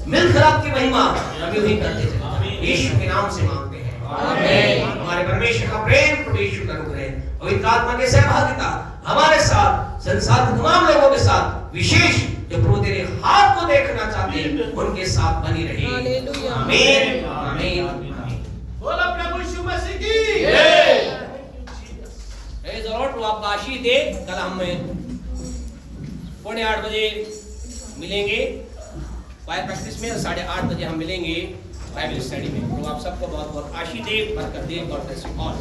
मिलकर आपकी महिमा कभी भी करते चले, यीशु के नाम से मांगते हैं, आमीन। हमारे परमेश्वर का प्रेम, परमेश्वर का अनुग्रह, पवित्र आत्मा की सहभागिता हमारे साथ, संसार के तमाम लोगों के साथ, विशेष जो प्रभु तेरे हाथ को देखना चाहते हैं उनके साथ बनी रहे। आमीन, आमीन। बोलो प्रभु यीशु मसीह की जय। प्रभु आपको आशीष दे। कल हम 7:45 बजे मिलेंगे फायर प्रैक्टिस में, और 8:30 बजे हम मिलेंगे बाइबल स्टडी में। तो आप सबको बहुत बहुत आशीष दे, बरकत दे। God bless you all.